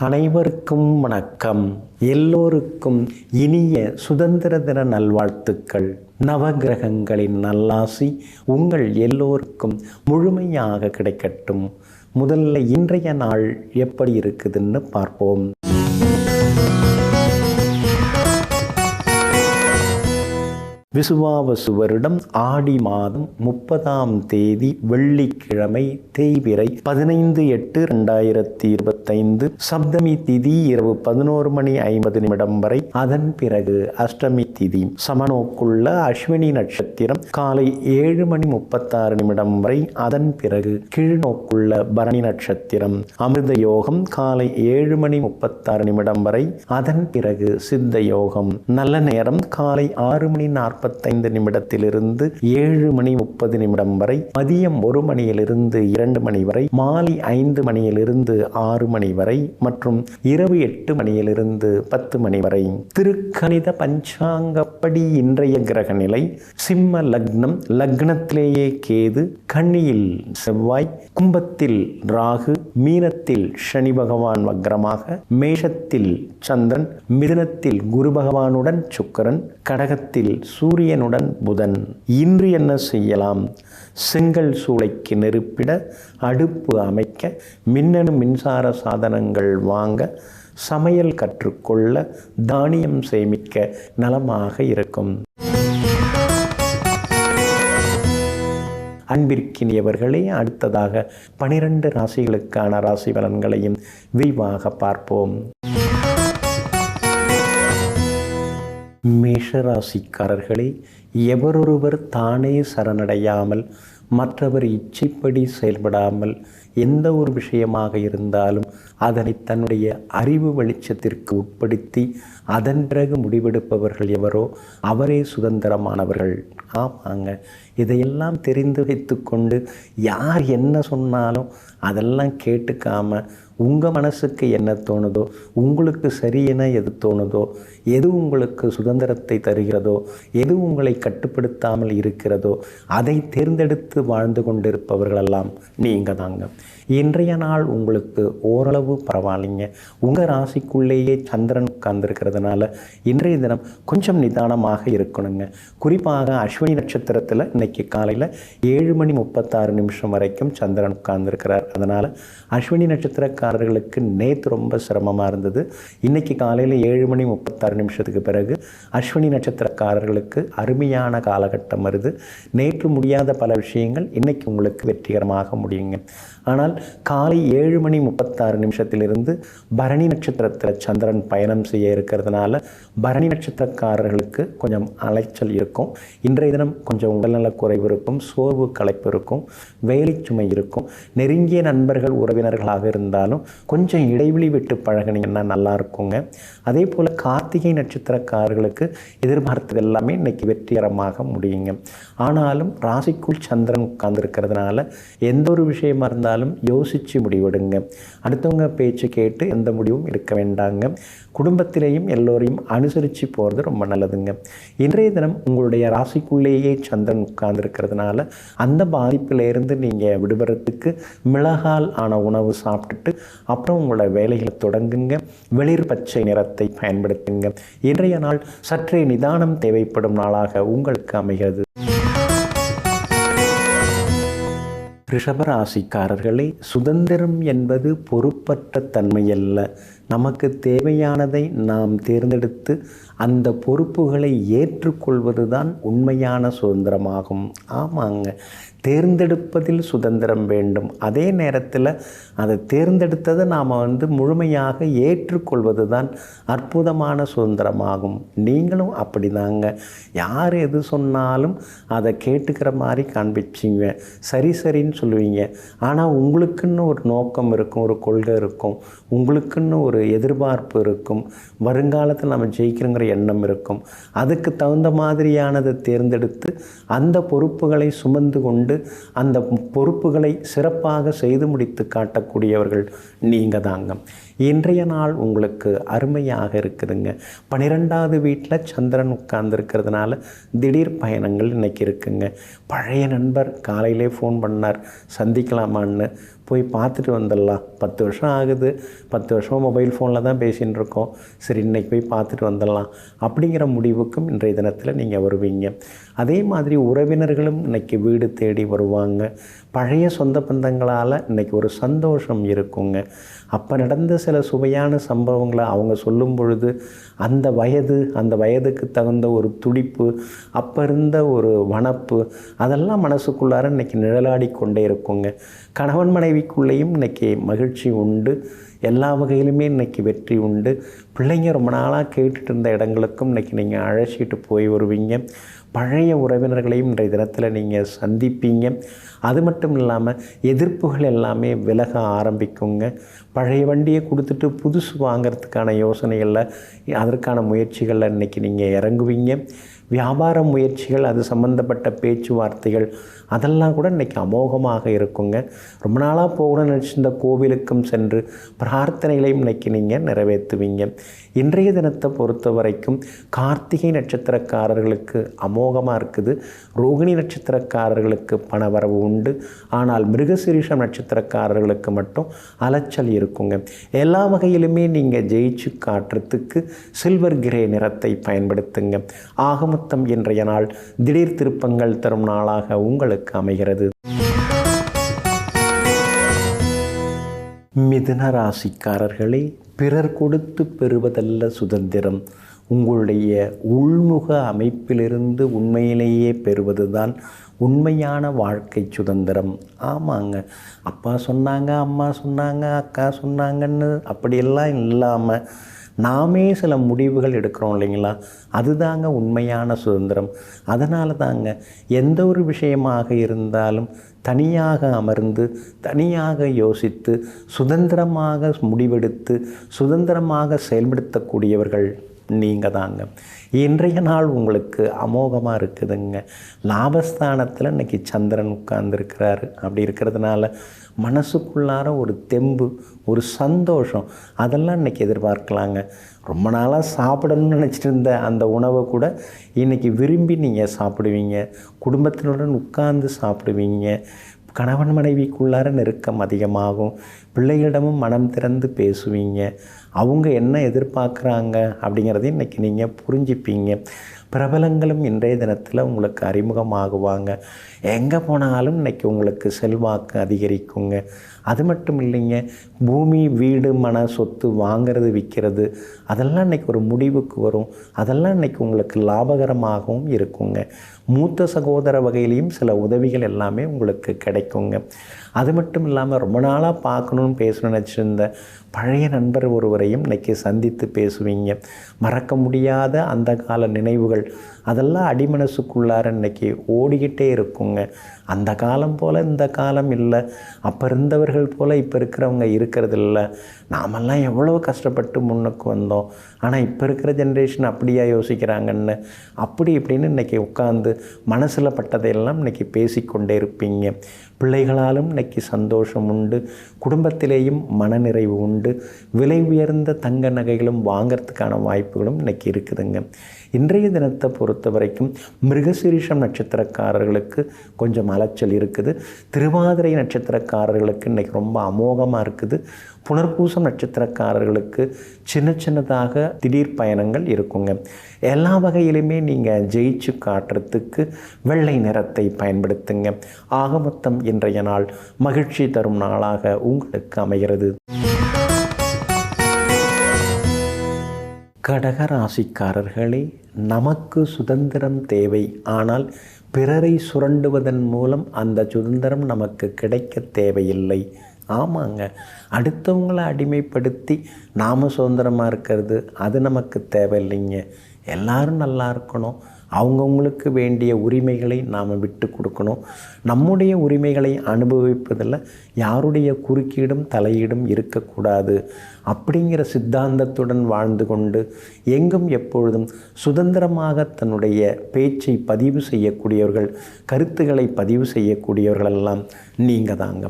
அனைவருக்கும் வணக்கம். எல்லோருக்கும் இனிய சுதந்திர தின நல்வாழ்த்துக்கள். நவகிரகங்களின் நல்லாசி உங்கள் எல்லோருக்கும் முழுமையாக கிடைக்கட்டும். முதல்ல இன்றைய நாள் எப்படி இருக்குதுன்னு பார்ப்போம். விசுவாவசு வருடம் ஆடி மாதம் 30ஆம் தேதி வெள்ளிக்கிழமை தேய்பிறை 15/8/2025 சப்தமி திதி இரவு 11:50 வரை. அதன் பிறகு அஷ்டமி திதி. சமநோக்குள்ள அஸ்வினி நட்சத்திரம் காலை 7:36 வரை. அதன் பிறகு கீழ்நோக்குள்ள பரணி நட்சத்திரம். அமிர்த யோகம் காலை 7:36 வரை. அதன் பிறகு சித்த யோகம். நல்ல நேரம் காலை 6:45 நிமிடத்திலிருந்து 7:30 வரை. மதியம் 1 மணியிலிருந்து 2 மணி வரை. மாலை 5 மணியிலிருந்து 6 மணி வரை மற்றும் இரவு 8 மணியிலிருந்து 10 மணி வரை. திருக்கணித பஞ்சாங்கப்படி இன்றைய கிரக நிலை: சிம்ம லக்னம், லக்னத்திலேயே கேது, கன்னியில் செவ்வாய், கும்பத்தில் ராகு, மீனத்தில் சனி பகவான் வக்ரமாக, மேஷத்தில் சந்திரன், மிதுனத்தில் குரு பகவானுடன் சுக்கிரன், கடகத்தில் சூரியனுடன் புதன். இன்று என்ன செய்யலாம்? செங்கல் சூளைக்கு நெருப்பிட, அடுப்பு அமைக்க, மின்னணு மின்சார சாதனங்கள் வாங்க, சமையல் கற்றுக்கொள்ள, தானியம் சேமிக்க நலமாக இருக்கும். அன்பிற்கினியவர்களே, அடுத்ததாக 12 ராசிகளுக்கான ராசி பலன்களையும் விரிவாக பார்ப்போம். மேஷராசிக்காரர்களே, எவரொருவர் தானே சரணடையாமல், மற்றவர் இச்சைப்படி செயல்படாமல், எந்த ஒரு விஷயமாக இருந்தாலும் அதனை தன்னுடைய அறிவு வெளிச்சத்திற்கு உட்படுத்தி அதன் பிறகு முடிவெடுப்பவர்கள் எவரோ அவரே சுதந்திரமானவர்கள். ஆமாங்க, இதையெல்லாம் தெரிந்து வைத்து கொண்டு யார் என்ன சொன்னாலும் அதெல்லாம் கேட்டுக்காம உங்கள் மனசுக்கு என்ன தோணுதோ, உங்களுக்கு சரியென எது தோணுதோ, எது உங்களுக்கு சுதந்திரத்தை தருகிறதோ, எது உங்களை கட்டுப்படுத்தாமல் இருக்கிறதோ அதை தேர்ந்தெடுத்து வாழ்ந்து கொண்டிருப்பவர்களெல்லாம் நீங்கள் தாங்க. இன்றைய நாள் உங்களுக்கு ஓரளவு பரவாயில்லைங்க. உங்கள் ராசிக்குள்ளேயே சந்திரன் உட்கார்ந்துருக்கிறதுனால இன்றைய தினம் கொஞ்சம் நிதானமாக இருக்கணுங்க. குறிப்பாக அஸ்வினி நட்சத்திரத்தில் இன்னைக்கு காலையில் 7:36 வரைக்கும் சந்திரன் உட்கார்ந்துருக்கிறார். அதனால் அஸ்வினி நட்சத்திரக்காரர்களுக்கு நேற்று ரொம்ப சிரமமாக இருந்தது. இன்றைக்கி காலையில் 7:36 பிறகு அஸ்வினி நட்சத்திரக்காரர்களுக்கு அருமையான காலகட்டம் வருது. நேற்று முடியாத பல விஷயங்கள் இன்றைக்கி உங்களுக்கு வெற்றிகரமாக முடியுங்க. ஆனால் காலை 7:36 பரணி நட்சத்திரத்தில் சந்திரன் பயணம் செய்ய இருக்கிறதுனால பரணி நட்சத்திரக்காரர்களுக்கு கொஞ்சம் அலைச்சல் இருக்கும். இன்றைய தினம் கொஞ்சம் உடல்நலக் குறைவு இருக்கும், சோர்வு களைப்பு இருக்கும், வேலை சுமை இருக்கும். நெருங்கிய நண்பர்கள் உறவினர்களாக இருந்தாலும் கொஞ்சம் இடைவெளி விட்டு பழகினீங்கன்னா நல்லா இருக்குங்க. அதே போல் கார்த்திகை நட்சத்திரக்காரர்களுக்கு எதிர்பார்த்தது எல்லாமே இன்னைக்கு வெற்றிகரமாக முடியுங்க. ஆனாலும் ராசிக்குள் சந்திரன் உட்கார்ந்துருக்கிறதுனால எந்த ஒரு விஷயமா இருந்தாலும் யோசித்து முடிவெடுங்க. அடுத்தவங்க பேச்சு கேட்டு எந்த முடிவும் எடுக்க வேண்டாங்க. குடும்பத்திலேயும் எல்லோரையும் அனுசரித்து போகிறது ரொம்ப நல்லதுங்க. இன்றைய தினம் உங்களுடைய ராசிக்குள்ளேயே சந்திரன் உட்கார்ந்துருக்கிறதுனால அந்த பாதிப்பிலேருந்து நீங்கள் விடுபடுறதுக்கு மிளகால் ஆன உணவு சாப்பிட்டுட்டு அப்புறம் உங்களோட வேலைகளை தொடங்குங்க. வெளிர் பச்சை நிறத்தை பயன்படுத்துங்க. இன்றைய நாள் சற்றே நிதானம் தேவைப்படும் நாளாக உங்களுக்கு அமைகிறது. ரிஷபராசிக்காரர்களே, சுதந்திரம் என்பது பொறுப்பற்ற தன்மையல்ல. நமக்கு தேவையானதை நாம் தேர்ந்தெடுத்து அந்த பொறுப்புகளை ஏற்றுக்கொள்வது தான் உண்மையான சுதந்திரமாகும். ஆமாங்க, தேர்ந்தெடுப்பதில் சுதந்திரம் வேண்டும். அதே நேரத்தில் அதை தேர்ந்தெடுத்ததை நாம் முழுமையாக ஏற்றுக்கொள்வது தான் அற்புதமான சுதந்திரமாகும். நீங்களும் அப்படி தாங்க. யார் எது சொன்னாலும் அதை கேட்டுக்கிற மாதிரி காண்பிச்சிங்க, சரி சரின்னு சொல்லுவீங்க. ஆனால் உங்களுக்குன்னு ஒரு நோக்கம் இருக்கும், ஒரு கொள்கை இருக்கும், உங்களுக்குன்னு ஒரு எதிர்பார்ப்பு இருக்கும், வருங்காலத்தில் நம்ம ஜெயிக்கணுங்கிற எண்ணம் இருக்கும். அதுக்கு தகுந்த மாதிரியானதை தேர்ந்தெடுத்து அந்த பொறுப்புகளை சுமந்து கொண்டு அந்த பொறுப்புகளை சிறப்பாக செய்து முடித்து காட்டக்கூடியவர்கள் நீங்கள் தாங்க. இன்றைய நாள் உங்களுக்கு அருமையாக இருக்குதுங்க. 12வது வீட்டில் சந்திரன் உட்கார்ந்துருக்கிறதுனால திடீர் பயணங்கள் இன்றைக்கி இருக்குங்க. பழைய நண்பர் காலையிலே ஃபோன் பண்ணார், சந்திக்கலாமான்னு. போய் பார்த்துட்டு வந்துடலாம். 10 வருஷம் ஆகுது, 10 வருஷம் மொபைல் ஃபோனில் தான் பேசின்னு இருக்கோம், சரி இன்றைக்கி போய் பார்த்துட்டு வந்துடலாம் அப்படிங்கிற முடிவுக்கும் இன்றைய தினத்தில் நீங்கள் வருவீங்க. அதே மாதிரி உறவினர்களும் இன்றைக்கி வீடு தேடி வருவாங்க. பழைய சொந்த பந்தங்களால் இன்றைக்கி ஒரு சந்தோஷம் இருக்குங்க. அப்போ நடந்த சில சுவையான சம்பவங்களை அவங்க சொல்லும் பொழுது அந்த வயதுக்கு தகுந்த ஒரு துடிப்பு, அப்போ இருந்த ஒரு வனப்பு, அதெல்லாம் மனசுக்குள்ளார இன்றைக்கி நிழலாடி கொண்டே இருக்குங்க. கணவன் மனைவிக்குள்ளேயும் இன்றைக்கி மகிழ்ச்சி உண்டு, எல்லா வகையிலுமே இன்றைக்கி வெற்றி உண்டு. பிள்ளைங்க ரொம்ப நாளாக கேட்டுட்டு இருந்த இடங்களுக்கும் இன்றைக்கி நீங்கள் அழைச்சிட்டு போய் வருவீங்க. பழைய உறவினர்களையும் இன்றைய தினத்தில் நீங்கள் சந்திப்பீங்க. அது மட்டும் இல்லாமல் எதிர்ப்புகள் எல்லாமே விலக ஆரம்பிக்குங்க. பழைய வண்டியை கொடுத்துட்டு புதுசு வாங்கிறதுக்கான யோசனைகளில், அதற்கான முயற்சிகளில் இன்றைக்கி நீங்கள் இறங்குவீங்க. வியாபார முயற்சிகள், அது சம்பந்தப்பட்ட பேச்சுவார்த்தைகள், அதெல்லாம் கூட இன்றைக்கி அமோகமாக இருக்குங்க. ரொம்ப நாளாக போகணும்னு நினச்சிருந்த கோவிலுக்கும் சென்று பிரார்த்தனைகளையும் இன்றைக்கி நீங்கள் நிறைவேற்றுவீங்க. இன்றைய தினத்தை பொறுத்த வரைக்கும் கார்த்திகை நட்சத்திரக்காரர்களுக்கு அமோகமாக இருக்குது. ரோகிணி நட்சத்திரக்காரர்களுக்கு பணவரவு உண்டு. ஆனால் மிருகசீரிஷம் நட்சத்திரக்காரர்களுக்கு மட்டும் அலைச்சல் இருக்குங்க. எல்லா வகையிலுமே நீங்கள் ஜெயிச்சு காட்டுறதுக்கு சில்வர் கிரே நிறத்தை பயன்படுத்துங்க. ஆக மொத்தம் இன்றைய நாள் திடீர் திருப்பங்கள் தரும் நாளாக உங்களுக்கு அமைகிறது. மிதுன ராசிக்காரர்களே, பிறர் கொடுத்து பெறுவதல்ல சுதந்திரம், உங்களுடைய உள்முக அமைப்பிலிருந்து உண்மையிலேயே பெறுவதுதான் உண்மையான வாழ்க்கை சுதந்திரம். ஆமாங்க, அப்பா சொன்னாங்க, அம்மா சொன்னாங்க, அக்கா சொன்னாங்கன்னு அப்படியெல்லாம் இல்லாமல் நாமே சில முடிவுகள் எடுக்கிறோம் இல்லைங்களா, அதுதாங்க உண்மையான சுதந்திரம். அதனால தாங்க எந்த ஒரு விஷயமாக இருந்தாலும் தனியாக அமர்ந்து தனியாக யோசித்து சுதந்திரமாக முடிவெடுத்து சுதந்திரமாக செயல்படுத்தக்கூடியவர்கள் நீங்கள் தாங்க. இன்றைய நாள் உங்களுக்கு அமோகமாக இருக்குதுங்க. லாபஸ்தானத்தில் இன்றைக்கி சந்திரன் உட்கார்ந்துருக்கிறாரு. அப்படி இருக்கிறதுனால மனசுக்குள்ளார ஒரு தெம்பு, ஒரு சந்தோஷம், அதெல்லாம் இன்றைக்கி எதிர்பார்க்கலாங்க. ரொம்ப நாளாக சாப்பிடணும்னு நினச்சிட்டு இருந்த அந்த உணவை கூட இன்றைக்கி விரும்பி நீங்கள் சாப்பிடுவீங்க. குடும்பத்தினுடன் உட்கார்ந்து சாப்பிடுவீங்க. கணவன் மனைவிக்குள்ளார நெருக்கம் அதிகமாகும். பிள்ளைகளிடமும் மனம் திறந்து பேசுவீங்க. அவங்க என்ன எதிர்பார்க்குறாங்க அப்படிங்கிறதையும் இன்றைக்கி நீங்கள் புரிஞ்சுப்பீங்க. பிரபலங்களும் இன்றைய தினத்தில் உங்களுக்கு அறிமுகமாகுவாங்க. எங்கே போனாலும் இன்றைக்கி உங்களுக்கு செல்வாக்கு அதிகரிக்குங்க. அது மட்டும் இல்லைங்க, பூமி, வீடு, மன, சொத்து வாங்கிறது, விற்கிறது, அதெல்லாம் இன்றைக்கி ஒரு முடிவுக்கு வரும். அதெல்லாம் இன்றைக்கி உங்களுக்கு லாபகரமாகவும் இருக்குங்க. மூத்த சகோதர வகையிலையும் சில உதவிகள் எல்லாமே உங்களுக்கு கிடைக்குங்க. அது மட்டும் இல்லாமல் ரொம்ப நாளாக பார்க்கணுன்னு பேசணும்னு நினச்சிருந்த பழைய நண்பர் ஒருவரையும் இன்றைக்கி சந்தித்து பேசுவீங்க. மறக்க முடியாத அந்த கால நினைவுகள், அதெல்லாம் அடிமனசுக்குள்ளார இன்றைக்கி ஓடிக்கிட்டே இருக்குங்க. அந்த காலம் போல் இந்த காலம் இல்லை, அப்போ இருந்தவர்கள் போல் இப்போ இருக்கிறவங்க இருக்கிறதில்ல, நாமெல்லாம் எவ்வளோ கஷ்டப்பட்டு முன்னுக்கு வந்தோம், ஆனால் இப்போ இருக்கிற ஜென்ரேஷன் அப்படியா யோசிக்கிறாங்கன்னு அப்படி இப்படின்னு இன்றைக்கி உட்காந்து மனசில் பட்டதையெல்லாம் இன்றைக்கி பேசிக்கொண்டே இருப்பீங்க. பிள்ளைகளாலும் இன்றைக்கி சந்தோஷம் உண்டு. குடும்பத்திலேயும் மனநிறைவு உண்டு. விலை உயர்ந்த தங்க நகைகளும் வாங்கிறதுக்கான வாய்ப்புகளும் இன்றைக்கி இருக்குதுங்க. இன்றைய தினத்தை பொறுத்த வரைக்கும் மிருகசீரிஷம் நட்சத்திரக்காரர்களுக்கு கொஞ்சம் அலைச்சல் இருக்குது. திருவாதிரை நட்சத்திரக்காரர்களுக்கு இன்றைக்கி ரொம்ப அமோகமாக இருக்குது. புனர்பூசம் நட்சத்திரக்காரர்களுக்கு சின்னதாக திடீர் பயணங்கள் இருக்குங்க. எல்லா வகையிலுமே நீங்கள் ஜெயிச்சு காட்டுறதுக்கு வெள்ளை நிறத்தை பயன்படுத்துங்க. ஆக மொத்தம் இன்றைய நாள் மகிழ்ச்சி தரும் நாளாக உங்களுக்கு அமைகிறது. கடக ராசிக்காரர்களே, நமக்கு சுதந்திரம் தேவை. ஆனால் பிறரை சுரண்டுவதன் மூலம் அந்த சுதந்திரம் நமக்கு கிடைக்க தேவையில்லை. ஆமாங்க, அடுத்தவங்களை அடிமைப்படுத்தி நாம் சுதந்திரமாக இருக்கிறது அது நமக்கு தேவையில்லைங்க. எல்லாரும் நல்லா இருக்கணும். அவங்கவுங்களுக்கு வேண்டிய உரிமைகளை நாம் விட்டு கொடுக்கணும். நம்முடைய உரிமைகளை அனுபவிப்பதில் யாருடைய குறுக்கீடும் தலையீடும் இருக்கக்கூடாது. அப்படிங்கிற சித்தாந்தத்துடன் வாழ்ந்து கொண்டு எங்கும் எப்பொழுதும் சுதந்திரமாக தன்னுடைய பேச்சை பதிவு செய்யக்கூடியவர்கள், கருத்துக்களை பதிவு செய்யக்கூடியவர்களெல்லாம் நீங்கள் தாங்க.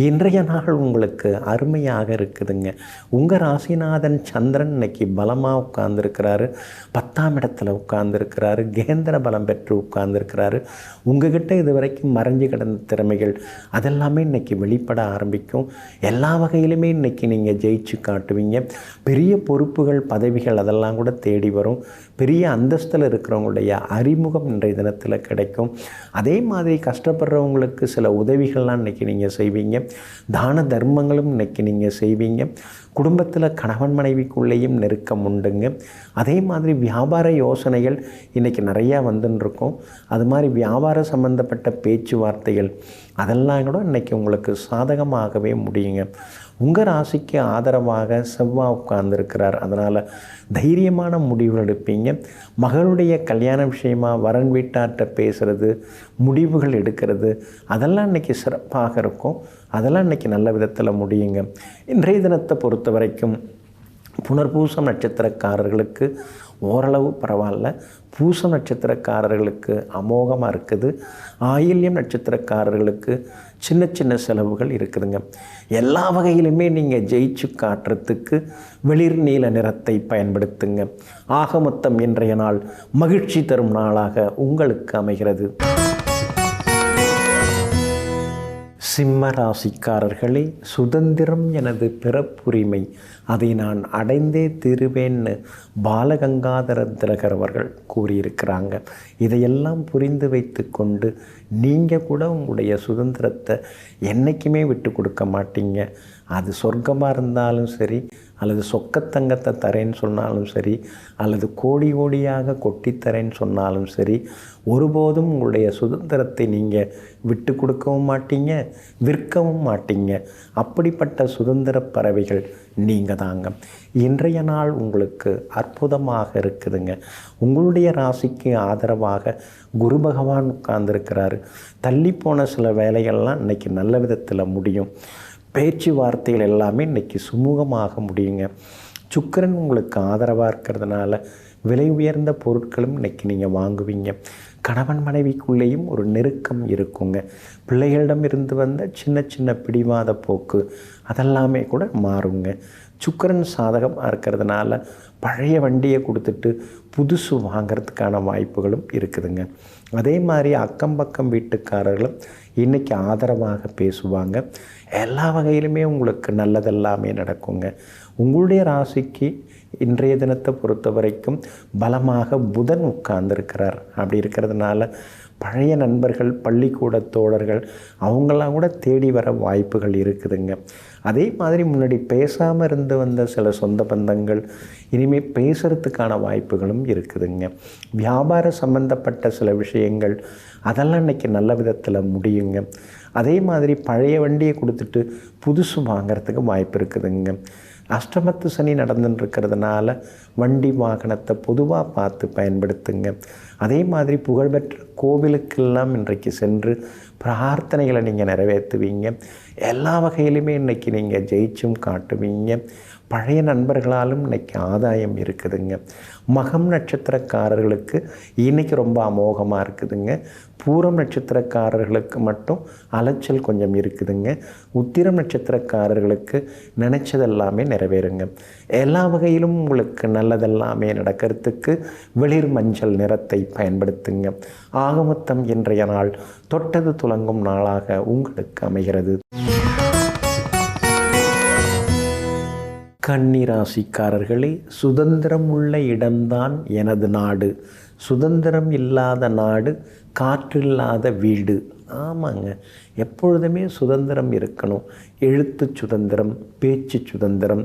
இன்றைய நாள் உங்களுக்கு அருமையாக இருக்குதுங்க. உங்கள் ராசிநாதன் சந்திரன் இன்னைக்கு பலமாக உட்கார்ந்துருக்கிறாரு, 10ஆம் இடத்துல உட்கார்ந்துருக்கிறாரு, கேந்திர பலம் பெற்று உட்கார்ந்துருக்கிறாரு. உங்ககிட்ட இது வரைக்கும் மறைஞ்சு கிடந்த திறமைகள் அதெல்லாமே இன்றைக்கி வெளிப்பட ஆரம்பிக்கும். எல்லா வகையிலுமே இன்றைக்கி நீங்கள் ஜெயிச்சு காட்டுவீங்க. பெரிய பொறுப்புகள், பதவிகள் அதெல்லாம் கூட தேடி வரும். பெரிய அந்தஸ்தில் இருக்கிறவங்களுடைய அறிமுகம் இன்றைய தினத்தில் கிடைக்கும். அதே மாதிரி கஷ்டப்படுறவங்களுக்கு சில உதவிகள்லாம் இன்றைக்கி நீங்கள் செய்வீங்க. தான தர்மங்களும் இன்றைக்கி நீங்கள் செய்வீங்க. குடும்பத்தில் கணவன் மனைவிக்குள்ளேயும் நெருக்கம் உண்டுங்க. அதே மாதிரி வியாபார யோசனைகள் இன்றைக்கி நிறையா வந்துன்னு. அது மாதிரி வியாபார சம்பந்தப்பட்ட பேச்சுவார்த்தைகள் அதெல்லாம் கூட இன்றைக்கி உங்களுக்கு சாதகமாகவே முடியுங்க. உங்கள் ராசிக்கு ஆதரவாக செவ்வாய் உட்கார்ந்துருக்கிறார். அதனால் தைரியமான முடிவுகள் எடுப்பீங்க. மகளுடைய கல்யாண விஷயமாக வரன் வீட்டார்கிட்ட பேசுகிறது, முடிவுகள் எடுக்கிறது அதெல்லாம் இன்றைக்கி சிறப்பாக இருக்கும். அதெல்லாம் இன்றைக்கி நல்ல விதத்தில் முடியுங்க. இன்றைய தினத்தை பொறுத்த வரைக்கும் புனர்பூசம் நட்சத்திரக்காரர்களுக்கு ஓரளவு பரவாயில்ல. பூசம் நட்சத்திரக்காரர்களுக்கு அமோகமாக இருக்குது. ஆயில்யம் நட்சத்திரக்காரர்களுக்கு சின்ன சின்ன செலவுகள் இருக்குதுங்க. எல்லா வகையிலுமே நீங்கள் ஜெயிச்சு காட்டுறதுக்கு வெளிர் நீல நிறத்தை பயன்படுத்துங்க. ஆக மொத்தம் இன்றைய நாள் மகிழ்ச்சி தரும் நாளாக உங்களுக்கு அமைகிறது. சிம்ம ராசிக்காரர்களே, சுதந்திரம் எனது பிறப்புரிமை, அதை நான் அடைந்தே தீருவேன்னு பாலகங்காதர திலகர் அவர்கள் கூறியிருக்கிறாங்க. இதையெல்லாம் புரிந்து வைத்து கொண்டு நீங்கள் கூட உங்களுடைய சுதந்திரத்தை என்றைக்குமே விட்டு கொடுக்க மாட்டீங்க. அது சொர்க்கமாக இருந்தாலும் சரி, அல்லது சொக்கத்தங்கத்தை தரேன்னு சொன்னாலும் சரி, அல்லது கோடி கோடியாக கொட்டித்தரேன்னு சொன்னாலும் சரி, ஒருபோதும் உங்களுடைய சுதந்திரத்தை நீங்கள் விட்டு கொடுக்கவும் மாட்டீங்க, விற்கவும் மாட்டீங்க. அப்படிப்பட்ட சுதந்திர பறவைகள் நீங்கள் தாங்க. இன்றைய நாள் உங்களுக்கு அற்புதமாக இருக்குதுங்க. உங்களுடைய ராசிக்கு ஆதரவாக குரு பகவான் உட்கார்ந்துருக்கிறாரு. தள்ளிப்போன சில வேலைகள்லாம் இன்றைக்கி நல்ல விதத்தில் முடியும். பேச்சுவார்த்தைகள் எல்லாமே இன்றைக்கி சுமூகமாக முடியுங்க. சுக்கிரன் உங்களுக்கு ஆதரவாக இருக்கிறதுனால விலை உயர்ந்த பொருட்களும் இன்றைக்கி நீங்கள் வாங்குவீங்க. கணவன் மனைவிக்குள்ளேயும் ஒரு நெருக்கம் இருக்குங்க. பிள்ளைகளிடம் இருந்து வந்த சின்ன சின்ன பிடிவாத போக்கு அதெல்லாமே கூட மாறுங்க. சுக்கிரன் சாதகமாக இருக்கிறதுனால பழைய வண்டியை கொடுத்துட்டு புதுசு வாங்கிறதுக்கான வாய்ப்புகளும் இருக்குதுங்க. அதே மாதிரி அக்கம் பக்கம் வீட்டுக்காரர்களும் இன்றைக்கி ஆதரவாக பேசுவாங்க. எல்லா வகையிலுமே உங்களுக்கு நல்லதெல்லாமே நடக்குங்க. உங்களுடைய ராசிக்கு இன்றைய தினத்தை பொறுத்த வரைக்கும் பலமாக புதன் உட்கார்ந்துருக்கிறார். அப்படி இருக்கிறதுனால பழைய நண்பர்கள், பள்ளிக்கூட தோழர்கள் அவங்களாம் கூட தேடி வர வாய்ப்புகள் இருக்குதுங்க. அதே மாதிரி முன்னாடி பேசாமல் இருந்து வந்த சில சொந்த பந்தங்கள் இனிமேல் பேசுகிறதுக்கான வாய்ப்புகளும் இருக்குதுங்க. வியாபார சம்பந்தப்பட்ட சில விஷயங்கள் அதெல்லாம் இன்றைக்கி நல்ல விதத்தில் முடியுங்க. அதே மாதிரி பழைய வண்டியை கொடுத்துட்டு புதுசு வாங்கிறதுக்கு வாய்ப்பு இருக்குதுங்க. அஷ்டமத்து சனி நடந்துட்டுருக்கிறதுனால வண்டி வாகனத்தை பொதுவாக பார்த்து பயன்படுத்துங்க. அதே மாதிரி புகழ்பெற்ற கோவிலுக்கெல்லாம் இன்றைக்கு சென்று பிரார்த்தனைகளை நீங்கள் நிறைவேற்றுவீங்க. எல்லா வகையிலுமே இன்றைக்கி நீங்கள் ஜெயிச்சும் காட்டுவீங்க. பழைய நண்பர்களாலும் இன்றைக்கி ஆதாயம் இருக்குதுங்க. மகம் நட்சத்திரக்காரர்களுக்கு இன்றைக்கி ரொம்ப அமோகமாக இருக்குதுங்க. பூரம் நட்சத்திரக்காரர்களுக்கு மட்டும் அலைச்சல் கொஞ்சம் இருக்குதுங்க. உத்திரம் நட்சத்திரக்காரர்களுக்கு நினச்சதெல்லாமே நிறைவேறுங்க. எல்லா வகையிலும் உங்களுக்கு நல்லதெல்லாமே நடக்கிறதுக்கு வெளிர் மஞ்சள் நிறத்தை பயன்படுத்துங்க. ஆகமொத்தம் இன்றைய நாள் தொட்டது துலங்கும் நாளாக உங்களுக்கு அமைகிறது. கன்னிராசிக்காரர்களே, சுதந்திரம் உள்ள இடம்தான் எனது நாடு, சுதந்திரம் இல்லாத நாடு காற்றில்லாத வீடு. ஆமாங்க, எப்பொழுதுமே சுதந்திரம் இருக்கணும். எழுத்து சுதந்திரம், பேச்சு சுதந்திரம்,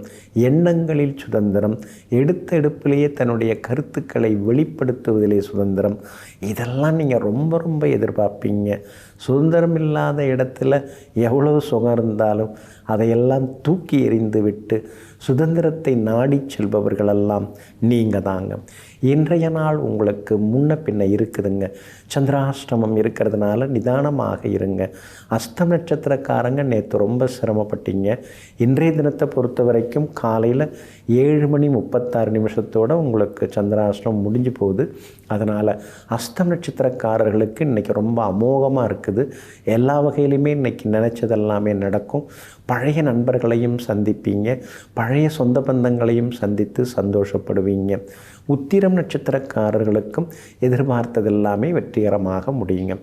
எண்ணங்களில் சுதந்திரம், எடுப்பிலேயே தன்னுடைய கருத்துக்களை வெளிப்படுத்துவதிலே சுதந்திரம், இதெல்லாம் நீங்கள் ரொம்ப ரொம்ப எதிர்பார்ப்பீங்க. சுதந்திரம் இல்லாத இடத்துல எவ்வளவு சுகம் இருந்தாலும் அதையெல்லாம் தூக்கி எறிந்து விட்டு சுதந்திரத்தை நாடி செல்பவர்களெல்லாம் நீங்கள் தாங்க. இன்றைய நாள் உங்களுக்கு முன்ன பின்ன இருக்குதுங்க. சந்திராஷ்டமம் இருக்கிறதுனால நிதானமாக இருங்க. அஸ்தம் நட்சத்திரக்காரங்க நேற்று ரொம்ப சிரமப்பட்டீங்க. இன்றைய தினத்தை பொறுத்த வரைக்கும் காலையில் 7:36 உங்களுக்கு சந்திராஷ்டமம் முடிஞ்சு போகுது. அதனால் அஸ்தம் நட்சத்திரக்காரர்களுக்கு இன்றைக்கி ரொம்ப அமோகமாக இருக்குது. எல்லா வகையிலுமே இன்றைக்கி நினச்சதெல்லாமே நடக்கும். பழைய நண்பர்களையும் சந்திப்பீங்க, பழைய சொந்த பந்தங்களையும் சந்தித்து சந்தோஷப்படுவீங்க. உத்திரம் நட்சத்திரக்காரர்களுக்கும் எதிர்பார்த்ததெல்லாமே வெற்றிகரமாக முடியுங்க.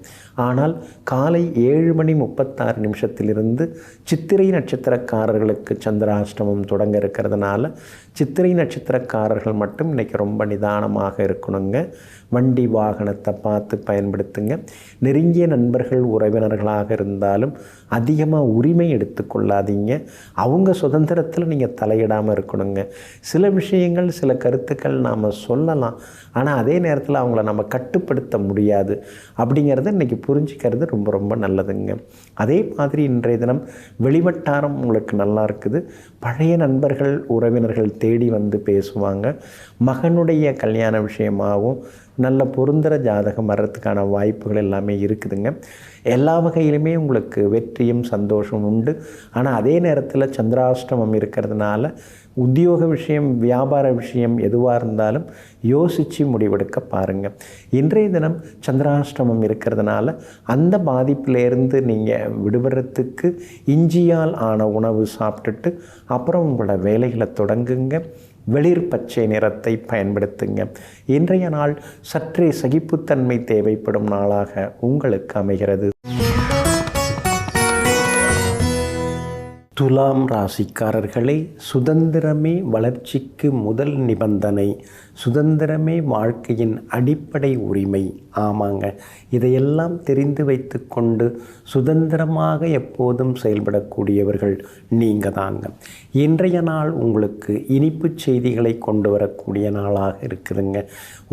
ஆனால் காலை 7:36 சித்திரை நட்சத்திரக்காரர்களுக்கு சந்திராஷ்டமம் தொடங்க இருக்கிறதுனால சித்திரை நட்சத்திரக்காரர்கள் மட்டும் இன்றைக்கி ரொம்ப நிதானமாக இருக்கணுங்க. வண்டி வாகனத்தை பார்த்து பயன்படுத்துங்க. நெருங்கிய நண்பர்கள் உறவினர்களாக இருந்தாலும் அதிகமாக உரிமை எடுத்துக்கொள்ளாதீங்க. அவங்க சுதந்திரத்தில் நீங்கள் தலையிடாமல் இருக்கணுங்க. சில விஷயங்கள் சில கருத்துக்கள் நாம் சொல்லலாம், ஆனால் அதே நேரத்தில் அவங்கள நம்ம கட்டுப்படுத்த முடியாது. அப்படிங்கிறத இன்றைக்கி புரிஞ்சிக்கிறது ரொம்ப ரொம்ப நல்லதுங்க. அதே மாதிரி இன்றைய தினம் வெளிவட்டாரம் உங்களுக்கு நல்லா இருக்குது. பழைய நண்பர்கள் உறவினர்கள் தேடி வந்து பேசுவாங்க. மகனுடைய கல்யாண விஷயமாகவும் நல்ல பொருந்தர ஜாதகம் வர்றதுக்கான வாய்ப்புகள் எல்லாமே இருக்குதுங்க. எல்லா வகையிலுமே உங்களுக்கு வெற்றியும் சந்தோஷம் உண்டு. ஆனால் அதே நேரத்தில் சந்திராஷ்டமம் இருக்கிறதுனால உத்தியோக விஷயம் வியாபார விஷயம் எதுவாக இருந்தாலும் யோசித்து முடிவெடுக்க பாருங்கள். இன்றைய தினம் சந்திராஷ்டமம் இருக்கிறதுனால அந்த பாதிப்பிலேருந்து நீங்கள் விடுபடுறதுக்கு இஞ்சியால் ஆன உணவு சாப்பிட்டுட்டு அப்புறம் உங்களோட வேலைகளை தொடங்குங்க. வெளிர் பச்சை நிறத்தை பயன்படுத்துங்க. இன்றைய நாள் சற்றே சகிப்புத்தன்மை தேவைப்படும் நாளாக உங்களுக்கு அமைகிறது. துலாம் ராசிக்காரர்களே, சுதந்திரமே வளர்ச்சிக்கு முதல் நிபந்தனை. சுதந்திரமே வாழ்க்கையின் அடிப்படை உரிமை. ஆமாங்க, இதையெல்லாம் தெரிந்து வைத்து கொண்டு சுதந்திரமாக எப்போதும் செயல்படக்கூடியவர்கள் நீங்கள் தாங்க. இன்றைய நாள் உங்களுக்கு இனிப்பு செய்திகளை கொண்டு வரக்கூடிய நாளாக இருக்குதுங்க.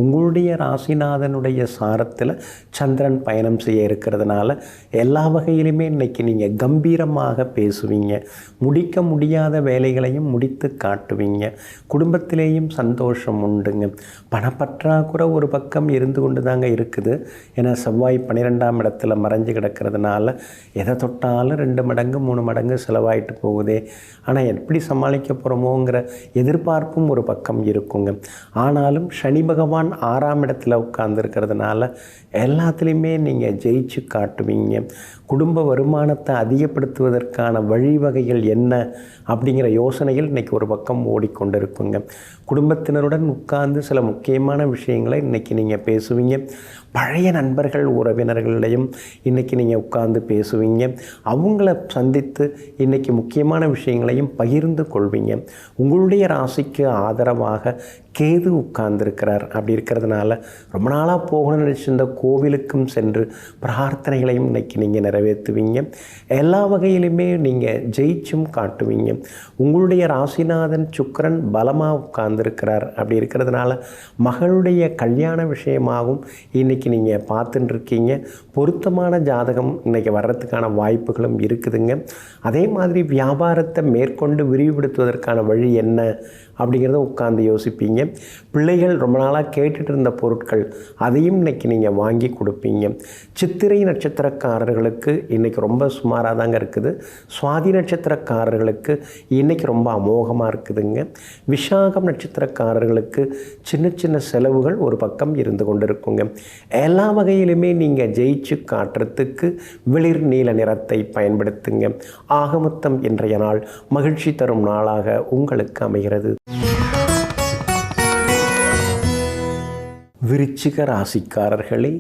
உங்களுடைய ராசிநாதனுடைய சாரத்தில் சந்திரன் பயணம் செய்ய இருக்கிறதுனால எல்லா வகையிலுமே இன்றைக்கி நீங்கள் கம்பீரமாக பேசுவீங்க. முடிக்க முடியாத வேலைகளையும் முடித்து காட்டுவீங்க. குடும்பத்திலேயும் சந்தோஷம் உண்டுங்க. பணப்பற்றாக்குறை ஒரு பக்கம் இருந்து கொண்டு தாங்க இருக்குது. ஏன்னா செவ்வாய் 12ஆம் இடத்துல மறைஞ்சு கிடக்கிறதுனால எதை தொட்டாலும் 2 மடங்கு 3 மடங்கு செலவாயிட்டு போகுதே. ஆனால் எப்படி சமாளிக்க போகிறோமோங்கிற எதிர்பார்ப்பும் ஒரு பக்கம் இருக்குங்க. ஆனாலும் சனி பகவான் 6ஆம் இடத்துல உட்கார்ந்துருக்கிறதுனால எல்லாத்துலேயுமே நீங்கள் ஜெயிச்சு காட்டுவீங்க. குடும்ப வருமானத்தை அதிகப்படுத்துவதற்கான வழிவகைகள் என்ன அப்படிங்கிற யோசனைகள் இன்றைக்கி ஒரு பக்கம் ஓடிக்கொண்டிருக்குங்க. குடும்பத்தினருடன் உட்கார்ந்து சில முக்கியமான விஷயங்களை இன்றைக்கி நீங்கள் பேசுவீங்க. பழைய நண்பர்கள் உறவினர்களையும் இன்றைக்கி நீங்கள் உட்கார்ந்து பேசுவீங்க. அவங்கள சந்தித்து இன்றைக்கி முக்கியமான விஷயங்களையும் பகிர்ந்து கொள்வீங்க. உங்களுடைய ராசிக்கு ஆதரவாக கேது உட்கார்ந்துருக்கிறார். அப்படி இருக்கிறதுனால ரொம்ப நாளாக போகணும்னு நினச்சிருந்த கோவிலுக்கும் சென்று பிரார்த்தனைகளையும் இன்றைக்கி நீங்கள் நிறைவேற்றுவீங்க. எல்லா வகையிலுமே நீங்கள் ஜெயிச்சும் காட்டுவீங்க. உங்களுடைய ராசிநாதன் சுக்கிரன் பலமாக உட்கார்ந்துருக்கிறார். அப்படி இருக்கிறதுனால மகளுடைய கல்யாண விஷயமாகவும் இன்றைக்கி நீங்கள் பார்த்துட்டு இருக்கீங்க. பொருத்தமான ஜாதகம் இன்றைக்கி வர்றதுக்கான வாய்ப்புகளும் இருக்குதுங்க. அதே மாதிரி வியாபாரத்தை மேற்கொண்டு விரிவுபடுத்துவதற்கான வழி என்ன அப்படிங்கிறத உட்கார்ந்து யோசிப்பீங்க. பிள்ளைகள் ரொம்ப நாளாக கேட்டுட்டு இருந்த பொருட்கள் அதையும் இன்றைக்கி நீங்கள் வாங்கி கொடுப்பீங்க. சித்திரை நட்சத்திரக்காரர்களுக்கு இன்றைக்கி ரொம்ப சுமாராக தாங்க இருக்குது. சுவாதி நட்சத்திரக்காரர்களுக்கு இன்றைக்கி ரொம்ப அமோகமாக இருக்குதுங்க. விஷாகம் நட்சத்திரக்காரர்களுக்கு சின்ன சின்ன செலவுகள் ஒரு பக்கம் இருந்து கொண்டு இருக்குங்க. எல்லா வகையிலுமே நீங்கள் ஜெயிச்சு காட்டுறதுக்கு வெளிர் நீல நிறத்தை பயன்படுத்துங்க. ஆகமொத்தம் இன்றைய நாள் மகிழ்ச்சி தரும் நாளாக உங்களுக்கு அமைகிறது. விருச்சிக ராசிக்காரர்களே,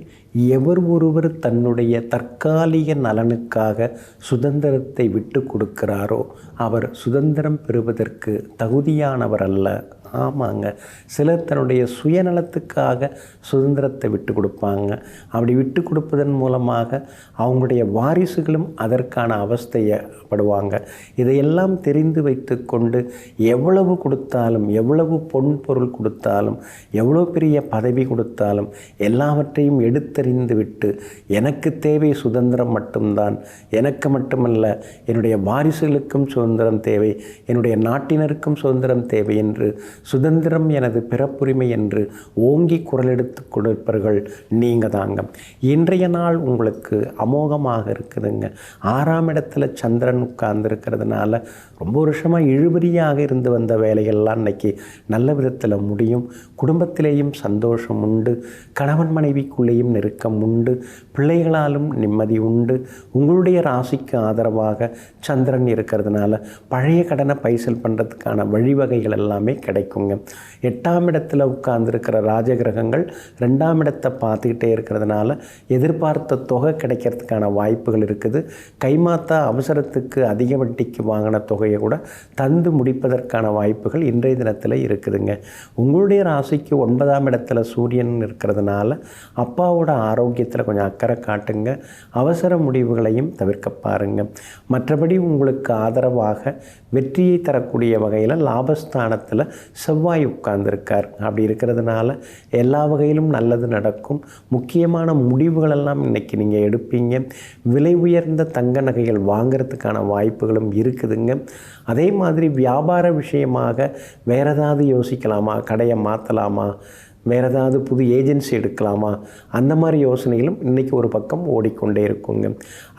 எவர் ஒருவர் தன்னுடைய தற்காலிக நலனுக்காக சுதந்திரத்தை விட்டு கொடுக்கிறாரோ அவர் சுதந்திரம் பெறுவதற்கு தகுதியானவர் அல்ல. ஆமாங்க, சிலர் தன்னுடைய சுயநலத்துக்காக சுதந்திரத்தை விட்டு கொடுப்பாங்க. அப்படி விட்டு கொடுப்பதன் மூலமாக அவங்களுடைய வாரிசுகளும் அதற்கான அவஸ்தையப்படுவாங்க. இதையெல்லாம் தெரிந்து வைத்து கொண்டு எவ்வளவு கொடுத்தாலும், எவ்வளவு பொன் பொருள் கொடுத்தாலும், எவ்வளோ பெரிய பதவி கொடுத்தாலும் எல்லாவற்றையும் எடுத்தறிந்து விட்டு எனக்கு தேவை சுதந்திரம் மட்டும்தான், எனக்கு மட்டுமல்ல என்னுடைய வாரிசுகளுக்கும் சுதந்திரம் தேவை, என்னுடைய நாட்டினருக்கும் சுதந்திரம் தேவை என்று சுதந்திரம் எனது பிறப்புரிமை என்று ஓங்கி குரலெடுத்து கொடுப்பவர்கள் நீங்கள் தாங்க. இன்றைய நாள் உங்களுக்கு அமோகமாக இருக்குதுங்க. 6ஆம் இடத்துல சந்திரன் உட்கார்ந்துருக்கிறதுனால ரொம்ப வருஷமாக இழுபறியாக இருந்து வந்த வேலைகள்லாம் இன்றைக்கி நல்ல விதத்தில் முடியும். குடும்பத்திலேயும் சந்தோஷம் உண்டு, கணவன் மனைவிக்குள்ளேயும் நெருக்கம் உண்டு, பிள்ளைகளாலும் நிம்மதி உண்டு. உங்களுடைய ராசிக்கு ஆதரவாக சந்திரன் இருக்கிறதுனால பழைய கடனை பைசல் பண்ணுறதுக்கான வழிவகைகள் எல்லாமே கிடைக்குங்க. 8ஆம் இடத்துல உட்கார்ந்துருக்கிற ராஜகிரகங்கள் 2ஆம் இடத்தை பார்த்துக்கிட்டே இருக்கிறதுனால எதிர்பார்த்த தொகை கிடைக்கிறதுக்கான வாய்ப்புகள் இருக்குது. கைமாத்தா அவசரத்துக்கு அதிக வட்டிக்கு வாங்கின தொகையை கூட தந்து முடிப்பதற்கான வாய்ப்புகள் இன்றைய தினத்தில் இருக்குதுங்க. உங்களுடைய ராசிக்கு 9ஆம் இடத்துல சூரியன் இருக்கிறதுனால அப்பாவோட ஆரோக்கியத்தில் கொஞ்சம் அக்கறை காட்டுங்க. அவசர முடிவுகளையும் தவிர்க்க பாருங்க. மற்றபடி உங்களுக்கு ஆதரவாக வெற்றியை தரக்கூடிய வகையில் லாபஸ்தானத்தில் செவ்வாய் உட்கார்ந்துருக்கார். அப்படி இருக்கிறதுனால எல்லா வகையிலும் நல்லது நடக்கும். முக்கியமான முடிவுகளெல்லாம் இன்றைக்கி நீங்கள் எடுப்பீங்க. விலை உயர்ந்த தங்க நகைகள் வாங்கிறதுக்கான வாய்ப்புகளும் இருக்குதுங்க. அதே மாதிரி வியாபார விஷயமாக வேறு ஏதாவது யோசிக்கலாமா, கடையை மாற்றலாமா, வேறு ஏதாவது புது ஏஜென்சி எடுக்கலாமா, அந்த மாதிரி யோசனைகளும் இன்றைக்கி ஒரு பக்கம் ஓடிக்கொண்டே இருக்குங்க.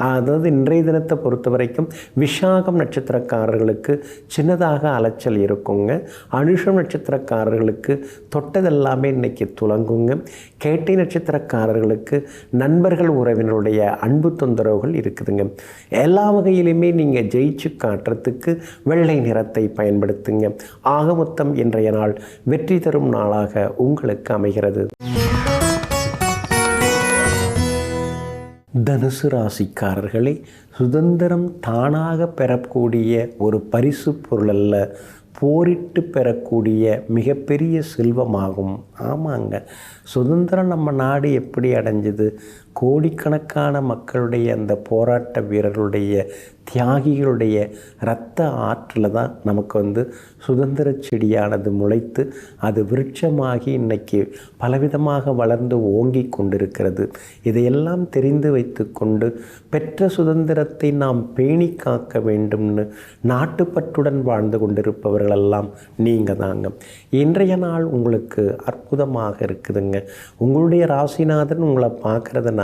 அதாவது இன்றைய தினத்தை பொறுத்த வரைக்கும் விஷாகம் நட்சத்திரக்காரர்களுக்கு சின்னதாக அலைச்சல் இருக்குங்க. அனுஷம் நட்சத்திரக்காரர்களுக்கு தொட்டதெல்லாமே இன்றைக்கி துலங்குங்க. கேட்டை நட்சத்திரக்காரர்களுக்கு நண்பர்கள் உறவினருடைய அன்பு தொந்தரவுகள் இருக்குதுங்க. எல்லா வகையிலுமே நீங்கள் ஜெயிச்சு காட்டுறதுக்கு வெள்ளை நிறத்தை பயன்படுத்துங்க. ஆக மொத்தம் இன்றைய நாள் வெற்றி தரும் நாளாக உங்களுக்கு அமைகிறது. தனுசு ராசிக்காரர்களே, சுதந்திரம் தானாக பெறக்கூடிய ஒரு பரிசு பொருள் அல்ல, போரிட்டு பெறக்கூடிய மிகப்பெரிய செல்வமாகும். ஆமாங்க, சுதந்திரம் நம்ம நாடு எப்படி அடைஞ்சது? கோடிக்கணக்கான மக்களுடைய அந்த போராட்ட வீரர்களுடைய தியாகிகளுடைய இரத்த ஆற்றில் தான் நமக்கு சுதந்திர செடியானது முளைத்து அது விருட்சமாகி இன்னைக்கு பலவிதமாக வளர்ந்து ஓங்கி கொண்டிருக்கிறது. இதையெல்லாம் தெரிந்து வைத்து கொண்டு பெற்ற சுதந்திரத்தை நாம் பேணி காக்க வேண்டும்னு நாட்டுப்பற்றுடன் வாழ்ந்து கொண்டிருப்பவர்களெல்லாம் நீங்கள் தாங்க. இன்றைய நாள் உங்களுக்கு அற்புதமாக இருக்குதுங்க. உங்களுடைய ராசிநாதன் உங்களை பார்க்குறதுனால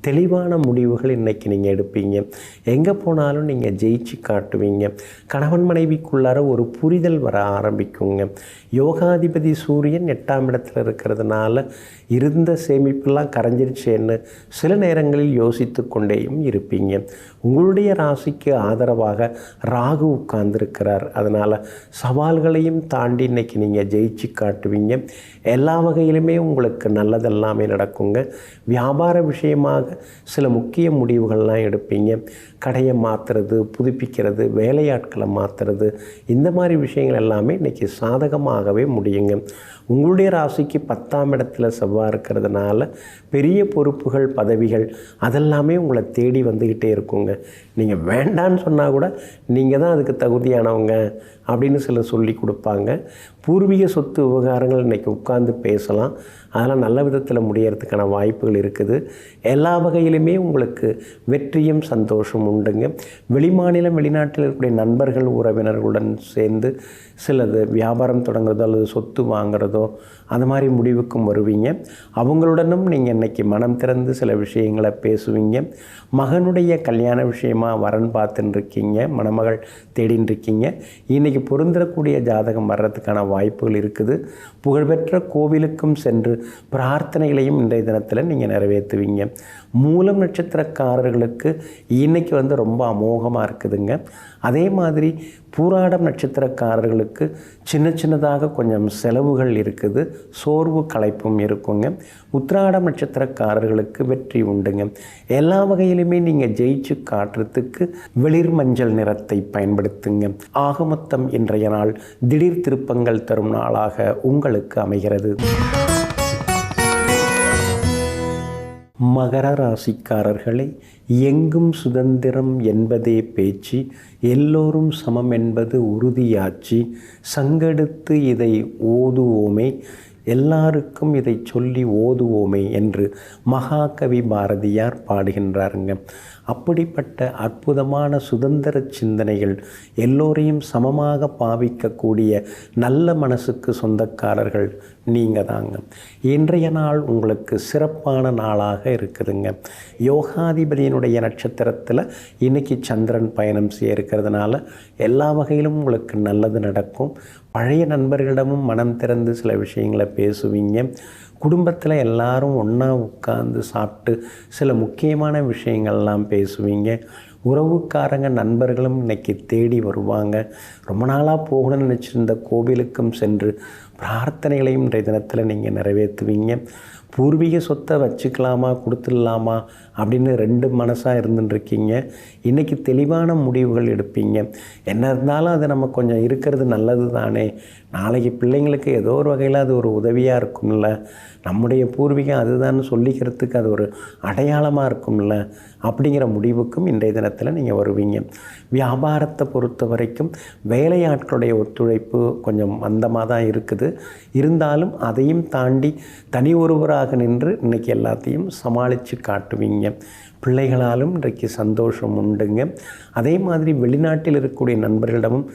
தெளிவான முடிவுகள் இன்றைக்கி நீங்கள் எடுப்பீங்க. எங்கே போனாலும் நீங்கள் ஜெயிச்சு காட்டுவீங்க. கணவன் மனைவிக்குள்ளார ஒரு புரிதல் வர ஆரம்பிக்குங்க. யோகாதிபதி சூரியன் 8ஆம் இடத்துல இருக்கிறதுனால இருந்த சேமிப்பெல்லாம் கரைஞ்சிருச்சேன்னு சில நேரங்களில் யோசித்து கொண்டேயும் இருப்பீங்க. உங்களுடைய ராசிக்கு ஆதரவாக ராகு உட்கார்ந்துருக்கிறார். அதனால் சவால்களையும் தாண்டி இன்றைக்கி நீங்கள் ஜெயிச்சு காட்டுவீங்க. எல்லா வகையிலுமே உங்களுக்கு நல்லதெல்லாமே நடக்குங்க. வியாபார விஷயமாக சில முக்கிய முடிவுகள்லாம் எடுப்பீங்க. கடையை மாற்றுறது, புதுப்பிக்கிறது, வேலையாட்களை மாற்றுறது, இந்த மாதிரி விஷயங்கள் எல்லாமே இன்றைக்கி சாதகமாகவே முடியுங்க. உங்களுடைய ராசிக்கு 10ஆம் இடத்துல செவ்வாய் இருக்கிறதுனால பெரிய பொறுப்புகள், பதவிகள் அதெல்லாமே உங்களை தேடி வந்துக்கிட்டே இருக்குங்க. நீங்கள் வேண்டான்னு சொன்னால் கூட நீங்கள் தான் அதுக்கு தகுதியானவங்க அப்படின்னு சிலர் சொல்லி கொடுப்பாங்க. பூர்வீக சொத்து விவகாரங்கள் இன்றைக்கி உட்கார்ந்து பேசலாம். அதெல்லாம் நல்ல விதத்தில் முடியறதுக்கான வாய்ப்புகள் இருக்குது. எல்லா வகையிலுமே உங்களுக்கு வெற்றியும் சந்தோஷம் உண்டுங்க. வெளிமாநிலம், வெளிநாட்டில் இருக்கக்கூடிய நண்பர்கள், உறவினர்களுடன் சேர்ந்து சிலது வியாபாரம் தொடங்குறதோ அல்லது சொத்து வாங்குறதோ அந்த மாதிரி முடிவுக்கும் வருவீங்க. அவங்களுடனும் நீங்கள் இன்றைக்கி மனம் திறந்து சில விஷயங்களை பேசுவீங்க. மகனுடைய கல்யாண விஷயமாக வரன் பார்த்துன்னு இருக்கீங்க, மணமகள் தேடின்னு இருக்கீங்க. இன்றைக்கி பொருந்தக்கூடிய ஜாதகம் வர்றதுக்கான வாய்ப்புகள் இருக்குது. புகழ்பெற்ற கோவிலுக்கும் சென்று பிரார்த்தனைகளையும் இன்றைய தினத்தில் நீங்கள் நிறைவேற்றுவீங்க. மூலம் நட்சத்திரக்காரர்களுக்கு இன்றைக்கி ரொம்ப அமோகமாக இருக்குதுங்க. அதே மாதிரி பூராடம் நட்சத்திரக்காரர்களுக்கு சின்ன சின்னதாக கொஞ்சம் செலவுகள் இருக்குது, சோர்வு களைப்பும் இருக்குங்க. உத்திராடம் நட்சத்திரக்காரர்களுக்கு வெற்றி உண்டுங்க. எல்லா வகையிலுமே நீங்கள் ஜெயிச்சு காட்டுறதுக்கு வெளிர் மஞ்சள் நிறத்தை பயன்படுத்துங்க. ஆக மொத்தம் இன்றைய நாள் திடீர் திருப்பங்கள் தரும் நாளாக உங்களுக்கு அமைகிறது. மகர ராசிக்காரர்களே, எங்கும் சுதந்திரம் என்பதே பேச்சு, எல்லோரும் சமம் என்பது உறுதியாச்சு, சங்கெடுத்து இதை ஓதுவோமே, எல்லாருக்கும் இதை சொல்லி ஓதுவோமே என்று மகாகவி பாரதியார் பாடுகின்றாருங்க. அப்படிப்பட்ட அற்புதமான சுதந்திர சிந்தனைகள், எல்லோரையும் சமமாக பாவிக்கக்கூடிய நல்ல மனசுக்கு சொந்தக்காரர்கள் நீங்கள் தாங்க. இன்றைய நாள் உங்களுக்கு சிறப்பான நாளாக இருக்குதுங்க. யோகாதிபதியினுடைய நட்சத்திரத்தில் இன்றைக்கி சந்திரன் பயணம் செய்ய இருக்கிறதுனால எல்லா வகையிலும் உங்களுக்கு நல்லது நடக்கும். பழைய நண்பர்களிடமும் மனம் திறந்து சில விஷயங்களை பேசுவீங்க. குடும்பத்தில் எல்லாரும் ஒன்றா உட்கார்ந்து சாப்பிட்டு சில முக்கியமான விஷயங்கள்லாம் பேசுவீங்க. உறவுக்காரங்க நண்பர்களும் இன்றைக்கி தேடி வருவாங்க. ரொம்ப நாளாக போகணும்னு நினச்சிருந்த கோவிலுக்கும் சென்று பிரார்த்தனைகளையும் இன்றைய தினத்தில் நீங்கள் நிறைவேற்றுவீங்க. பூர்வீக சொத்தை வச்சுக்கலாமா கொடுத்துடலாமா அப்படின்னு ரெண்டு மனசாக இருந்துட்டுருக்கீங்க. இன்றைக்கி தெளிவான முடிவுகள் எடுப்பீங்க. என்ன இருந்தாலும் அது நம்ம கொஞ்சம் இருக்கிறது நல்லது தானே, நாளைக்கு பிள்ளைங்களுக்கு ஏதோ ஒரு வகையில் அது ஒரு உதவியாக இருக்கும்ல, நம்முடைய பூர்வீகம் அதுதான் சொல்லிக்கிறதுக்கு அது ஒரு அடையாளமாக இருக்கும்ல அப்படிங்கிற முடிவுக்கும் இன்றைய தினத்தில் நீங்கள் வருவீங்க. வியாபாரத்தை பொறுத்த வரைக்கும் வேலையாட்களுடைய ஒத்துழைப்பு கொஞ்சம் மந்தமாக தான் இருக்குது. இருந்தாலும் அதையும் தாண்டி தனி ஒருவராக நின்று இன்றைக்கி எல்லாத்தையும் சமாளித்து காட்டுவீங்க. பிள்ளைகளாலும் இன்றைக்கு சந்தோஷம் உண்டுங்க. அதே மாதிரி வெளிநாட்டில் இருக்கக்கூடிய நண்பர்களிடமும்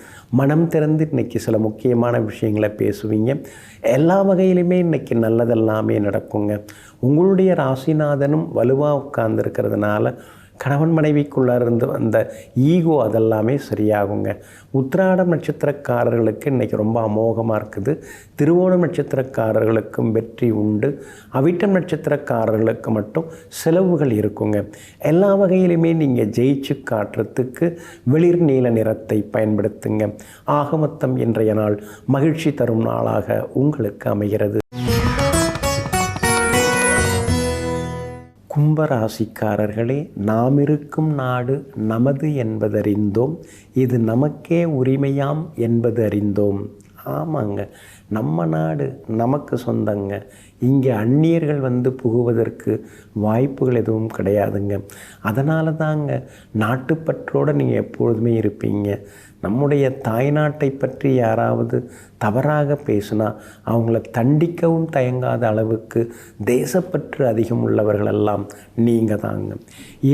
மனம் திறந்து இன்றைக்கி சில முக்கியமான விஷயங்களை பேசுவீங்க. எல்லா வகையிலுமே இன்றைக்கி நல்லதெல்லாமே நடக்குங்க. உங்களுடைய ராசிநாதனும் வலுவாக உட்கார்ந்துருக்கிறதுனால கணவன் மனைவிக்குள்ளே இருந்து வந்த ஈகோ அதெல்லாமே சரியாகுங்க. உத்திராடம் நட்சத்திரக்காரர்களுக்கு இன்றைக்கி ரொம்ப அமோகமாக இருக்குது. திருவோணம் நட்சத்திரக்காரர்களுக்கும் வெற்றி உண்டு. அவிட்டம் நட்சத்திரக்காரர்களுக்கு மட்டும் செலவுகள் இருக்குங்க. எல்லா வகையிலுமே நீங்கள் ஜெயிச்சு காட்டுறதுக்கு வெளிர் நீல நிறத்தை பயன்படுத்துங்க. ஆக மொத்தம் இன்றைய நாள் மகிழ்ச்சி தரும் நாளாக உங்களுக்கு அமைகிறது. கும்பராசிக்காரர்களே, நாம் இருக்கும் நாடு நமது என்பதறிந்தோம், இது நமக்கே உரிமையாம் என்பது அறிந்தோம். ஆமாங்க, நம்ம நாடு நமக்கு சொந்தங்க. இங்கே அந்நியர்கள் வந்து புகுவதற்கு வாய்ப்புகள் எதுவும் கிடையாதுங்க. அதனால தாங்க நாட்டுப்பற்றோடு நீங்கள் எப்பொழுதுமே இருப்பீங்க. நம்முடைய தாய்நாட்டை பற்றி யாராவது தவறாக பேசினா அவங்கள தண்டிக்கவும் தயங்காத அளவுக்கு தேசப்பற்று அதிகம் உள்ளவர்களெல்லாம் நீங்கள் தாங்க.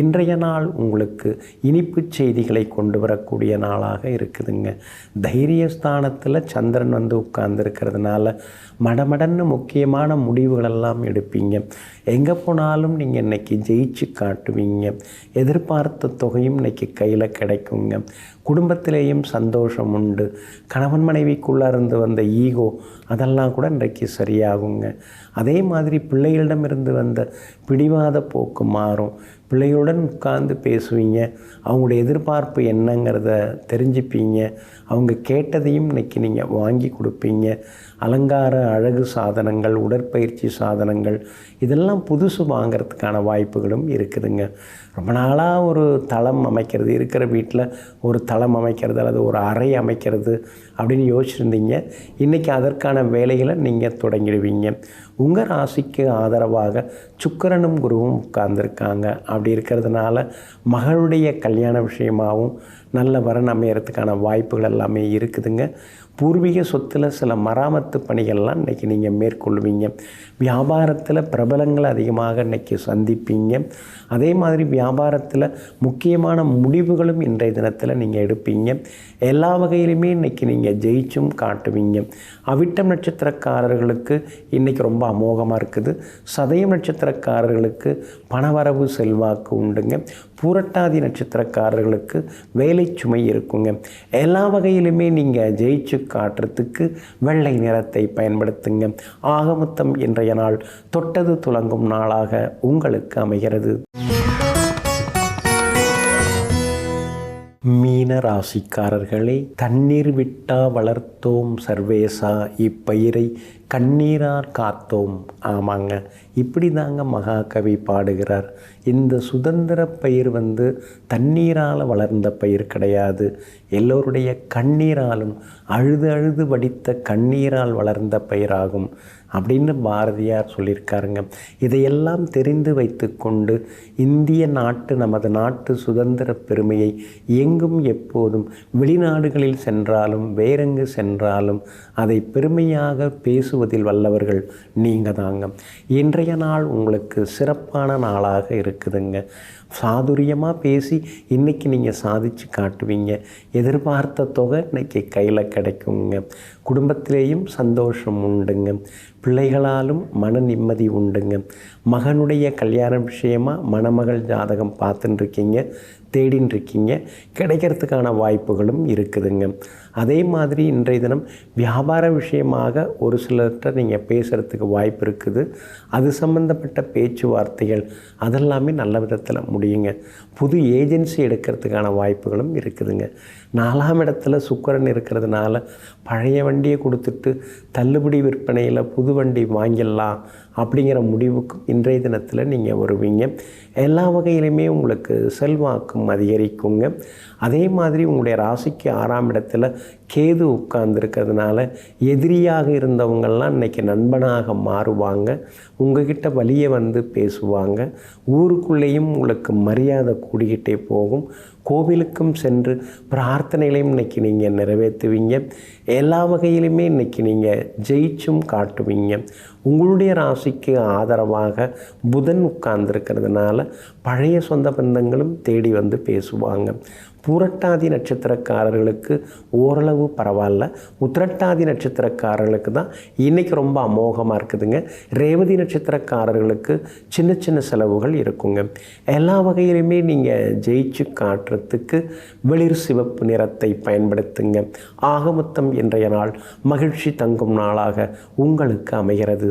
இன்றைய நாள் உங்களுக்கு இனிப்பு செய்திகளை கொண்டு வரக்கூடிய நாளாக இருக்குதுங்க. தைரியஸ்தானத்தில் சந்திரன் வந்து உட்கார்ந்துருக்கிறதுனால மடமடன்னு முக்கியமான முடிவுகளெல்லாம் எடுப்பீங்க. எங்கே போனாலும் நீங்கள் இன்றைக்கி ஜெயிச்சு காட்டுவீங்க. எதிர்பார்த்த தொகையும் இன்றைக்கி கையில் கிடைக்குங்க. குடும்பத்திலேயும் சந்தோஷம் உண்டு. கணவன் மனைவிக்குள்ளே இருந்து வந்த ஈகோ அதெல்லாம் கூட இன்றைக்கு சரியாகுங்க. அதே மாதிரி பிள்ளைகளிடமிருந்து வந்த பிடிவாத போக்கு மாறும். பிள்ளைகளுடன் உட்கார்ந்து பேசுவீங்க. அவங்களுடைய எதிர்பார்ப்பு என்னங்கிறத தெரிஞ்சுப்பீங்க. அவங்க கேட்டதையும் இன்றைக்கி நீங்கள் வாங்கி கொடுப்பீங்க. அலங்கார அழகு சாதனங்கள், உடற்பயிற்சி சாதனங்கள் இதெல்லாம் புதுசு வாங்கிறதுக்கான வாய்ப்புகளும் இருக்குதுங்க. ரொம்ப நாளாக ஒரு தளம் அமைக்கிறது, இருக்கிற வீட்டில் ஒரு தளம் அமைக்கிறது அல்லது ஒரு அறை அமைக்கிறது அப்படின்னு யோசிச்சுருந்தீங்க. இன்றைக்கி அதற்கான வேலைகளை நீங்கள் தொடங்கிடுவீங்க. உங்கள் ராசிக்கு ஆதரவாக சுக்கிரனும் குருவும் உட்கார்ந்துருக்காங்க. அப்படி இருக்கிறதுனால மகளுடைய கல்யாண விஷயமாகவும் நல்ல வரன் அமையறதுக்கான வாய்ப்புகள் எல்லாமே இருக்குதுங்க. பூர்வீக சொத்தில் சில மராமத்து பணிகள்லாம் இன்றைக்கி நீங்கள் மேற்கொள்வீங்க. வியாபாரத்தில் பிரபலங்களை அதிகமாக இன்றைக்கி சந்திப்பீங்க. அதே மாதிரி வியாபாரத்தில் முக்கியமான முடிவுகளும் இன்றைய தினத்தில் நீங்கள் எடுப்பீங்க. எல்லா வகையிலுமே இன்றைக்கி நீங்கள் ஜெயிச்சும் காட்டுவீங்க. அவிட்டம் நட்சத்திரக்காரர்களுக்கு இன்றைக்கி ரொம்ப அமோகமாக இருக்குது. சதயம் நட்சத்திரக்காரர்களுக்கு பணவரவு செல்வாக்கு உண்டுங்க. பூரட்டாதி நட்சத்திரக்காரர்களுக்கு வேலை சுமை இருக்குங்க. எல்லா வகையிலுமே நீங்கள் ஜெயிச்சு காட்டுறதுக்கு வெள்ளை நிறத்தை பயன்படுத்துங்க. ஆக மொத்தம் இன்றைய நாள் தொட்டது துலங்கும் நாளாக உங்களுக்கு அமைகிறது. மீன ராசிக்காரர்களே, தண்ணீர் விட்டா வளர்த்தோம் சர்வேசா, இப்பயிரை கண்ணீரார் காத்தோம். ஆமாங்க, இப்படி தாங்க மகாகவி பாடுகிறார். இந்த சுதந்திர பயிர் வந்து தண்ணீரால் வளர்ந்த பயிர் கிடையாது. எல்லோருடைய கண்ணீராலும் அழுது அழுது வடித்த கண்ணீரால் வளர்ந்த பயிராகும் அப்படின்னு பாரதியார் சொல்லியிருக்காருங்க. இதையெல்லாம் தெரிந்து வைத்து கொண்டு இந்திய நாட்டு, நமது நாட்டு சுதந்திர பெருமையை எங்கும் எப்போதும் வெளிநாடுகளில் சென்றாலும் வேறெங்கு சென்றாலும் அதை பெருமையாக பேசும் பேசுவதில் வல்லவர்கள் நீங்கள் தாங்க. இன்றைய நாள் உங்களுக்கு சிறப்பான நாளாக இருக்குதுங்க. சாதுரியமாக பேசி இன்றைக்கி நீங்கள் சாதித்து காட்டுவீங்க. எதிர்பார்த்த தொகை இன்றைக்கி கையில் கிடைக்குங்க. குடும்பத்திலேயும் சந்தோஷம் உண்டுங்க. பிள்ளைகளாலும் மன நிம்மதி உண்டுங்க. மகனுடைய கல்யாண விஷயமாக மணமகள் ஜாதகம் பார்த்துட்டுருக்கீங்க, தேடின்னு இருக்கீங்க, கிடைக்கிறதுக்கான வாய்ப்புகளும் இருக்குதுங்க. அதே மாதிரி இன்றைய தினம் வியாபார விஷயமாக ஒரு சிலர்கிட்ட நீங்கள் பேசுகிறதுக்கு வாய்ப்பு இருக்குது. அது சம்பந்தப்பட்ட பேச்சுவார்த்தைகள் அதெல்லாமே நல்ல விதத்தில் முடியுங்க. புது ஏஜென்சி எடுக்கிறதுக்கான வாய்ப்புகளும் இருக்குதுங்க. 4ஆம் இடத்துல சுக்கிரன் இருக்கிறதுனால பழைய வண்டியை கொடுத்துட்டு தள்ளுபடி விற்பனையில் புது வண்டி வாங்கிடலாம் அப்படிங்கிற முடிவுக்கும் இன்றைய தினத்தில் நீங்கள் வருவீங்க. எல்லா வகையிலுமே உங்களுக்கு செல்வாக்கும் அதிகரிக்குங்க. அதே மாதிரி உங்களுடைய ராசிக்கு 6ஆம் இடத்துல கேது உட்கார்ந்துருக்கிறதுனால எதிரியாக இருந்தவங்கள்லாம் இன்றைக்கி நண்பனாக மாறுவாங்க. உங்ககிட்ட வலியை வந்து பேசுவாங்க. ஊருக்குள்ளேயும் உங்களுக்கு மரியாதை கூடிக்கிட்டே போகும். கோவிலுக்கும் சென்று பிரார்த்தனைகளையும் இன்றைக்கி நீங்கள் நிறைவேற்றுவீங்க. எல்லா வகையிலுமே இன்றைக்கி நீங்கள் ஜெயிச்சும் காட்டுவீங்க. உங்களுடைய ராசிக்கு ஆதரவாக புதன் உட்கார்ந்துருக்கிறதுனால பழைய சொந்த பந்தங்களும் தேடி வந்து பேசுவாங்க. பூரட்டாதி நட்சத்திரக்காரர்களுக்கு ஓரளவு பரவாயில்ல. உத்திரட்டாதி நட்சத்திரக்காரர்களுக்கு தான் இன்றைக்கி ரொம்ப அமோகமாக இருக்குதுங்க. ரேவதி நட்சத்திரக்காரர்களுக்கு சின்ன சின்ன செலவுகள் இருக்குங்க. எல்லா வகையிலுமே நீங்கள் ஜெயிச்சு காட்டுறதுக்கு வெளிர் சிவப்பு நிறத்தை பயன்படுத்துங்க. ஆக மொத்தம் இன்றைய நாள் மகிழ்ச்சி தங்கும் நாளாக உங்களுக்கு அமைகிறது.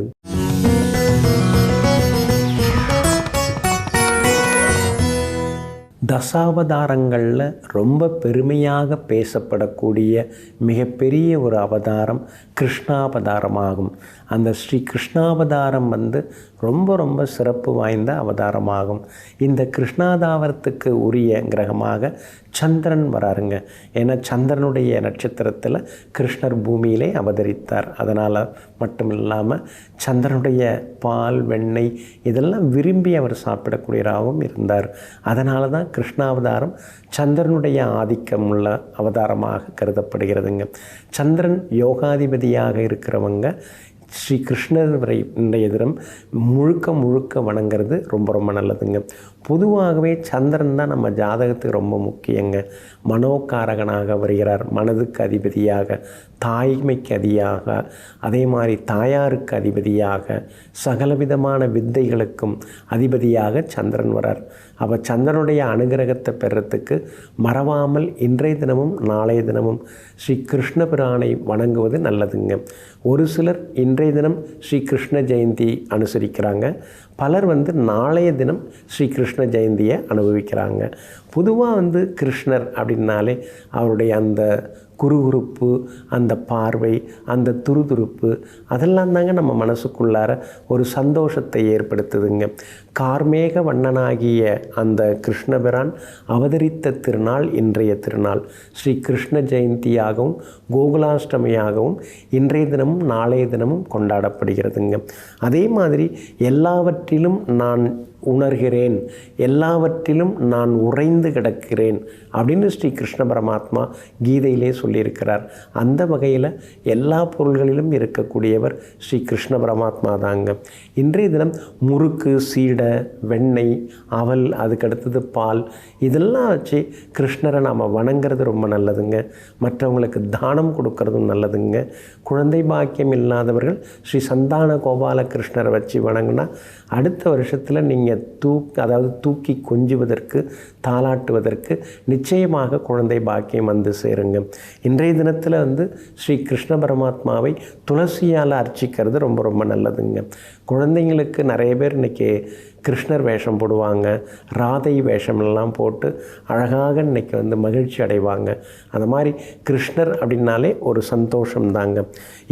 தசாவதாரங்களில் ரொம்ப பெருமையாக பேசப்படக்கூடிய மிகப்பெரிய ஒரு அவதாரம் கிருஷ்ணாவதாரமாகும். அந்த ஸ்ரீ கிருஷ்ணாவதாரம் ரொம்ப ரொம்ப சிறப்பு வாய்ந்த அவதாரமாகும். இந்த கிருஷ்ணாவதாரத்துக்கு உரிய கிரகமாக சந்திரன் வராருங்க. ஏன்னா சந்திரனுடைய நட்சத்திரத்தில் கிருஷ்ணர் பூமியிலே அவதரித்தார். அதனால் மட்டும் இல்லாமல் சந்திரனுடைய பால், வெண்ணெய் இதெல்லாம் விரும்பி அவர் சாப்பிடக்கூடியவராகவும் இருந்தார். அதனால தான் கிருஷ்ணாவதாரம் சந்திரனுடைய ஆதிக்கம் உள்ள அவதாரமாக கருதப்படுகிறதுங்க. சந்திரன் யோகாதிபதியாக இருக்கிறவங்க ஸ்ரீ கிருஷ்ணர் வரை இன்றைய தினம் முழுக்க வணங்கிறது ரொம்ப ரொம்ப நல்லதுங்க. பொதுவாகவே சந்திரன் தான் நம்ம ஜாதகத்துக்கு ரொம்ப முக்கியங்க. மனோகாரகனாக வருகிறார். மனதுக்கு அதிபதியாக, தாய்மைக்கு அதியாக, அதே மாதிரி தாயாருக்கு அதிபதியாக, சகலவிதமான வித்தைகளுக்கும் அதிபதியாக சந்திரன் வரார். அப்போ சந்திரனுடைய அனுகிரகத்தை பெறத்துக்கு மறவாமல் இன்றைய தினமும் நாளைய தினமும் ஸ்ரீ கிருஷ்ண பிரானை வணங்குவது நல்லதுங்க. ஒரு சிலர் இன்றைய தினம் ஸ்ரீ கிருஷ்ண ஜெயந்தி அனுசரிக்கிறாங்க. பலர் நாளைய தினம் ஸ்ரீ கிருஷ்ண ஜெயந்தியை அனுபவிக்கிறாங்க. பொதுவாக கிருஷ்ணர் அப்படின்னாலே அவருடைய அந்த குறுகுறுப்பு, அந்த பார்வை, அந்த துருதுருப்பு அதெல்லாம் தாங்க நம்ம மனசுக்குள்ளார ஒரு சந்தோஷத்தை ஏற்படுத்துதுங்க. கார்மேக வண்ணனாகிய அந்த கிருஷ்ணபிரான் அவதரித்த திருநாள் இன்றைய திருநாள். ஸ்ரீ கிருஷ்ண ஜெயந்தியாகவும் கோகுலாஷ்டமியாகவும் இன்றைய தினமும் நாளைய தினமும் கொண்டாடப்படுகிறதுங்க. அதே மாதிரி எல்லாவற்றிலும் நான் உணர்கிறேன், எல்லாவற்றிலும் நான் உறைந்து கிடக்கிறேன் அப்படின்னு ஸ்ரீ கிருஷ்ண பரமாத்மா கீதையிலே சொல்லியிருக்கிறார். அந்த வகையில் எல்லா பொருள்களிலும் இருக்கக்கூடியவர் ஸ்ரீ கிருஷ்ண பரமாத்மா தாங்க. இன்றைய தினம் முறுக்கு, சீடை, வெண்ணெய், அவல், அதுக்கடுத்தது பால் இதெல்லாம் வச்சு கிருஷ்ணரை நாம் வணங்குறது ரொம்ப நல்லதுங்க. மற்றவங்களுக்கு தானம் கொடுக்கறதும் நல்லதுங்க. குழந்தை பாக்கியம் இல்லாதவர்கள் ஸ்ரீ சந்தான கோபால கிருஷ்ணரை வச்சு வணங்கினா அடுத்த வருஷத்தில் நீங்கள் தூக்கி கொஞ்சுவதற்கு, தாளாட்டுவதற்கு நிச்சயமாக குழந்தை பாக்கியம் சேருங்க. இன்றைய தினத்தில் ஸ்ரீ கிருஷ்ண பரமாத்மாவை துளசியால் அர்ச்சிக்கிறது ரொம்ப ரொம்ப நல்லதுங்க. குழந்தைங்களுக்கு நிறைய பேர் இன்றைக்கி கிருஷ்ணர் வேஷம் போடுவாங்க, ராதை வேஷமெல்லாம் போட்டு அழகாக இன்றைக்கி மகிழ்ச்சி அடைவாங்க. அந்த மாதிரி கிருஷ்ணர் அப்படின்னாலே ஒரு சந்தோஷம் தாங்க.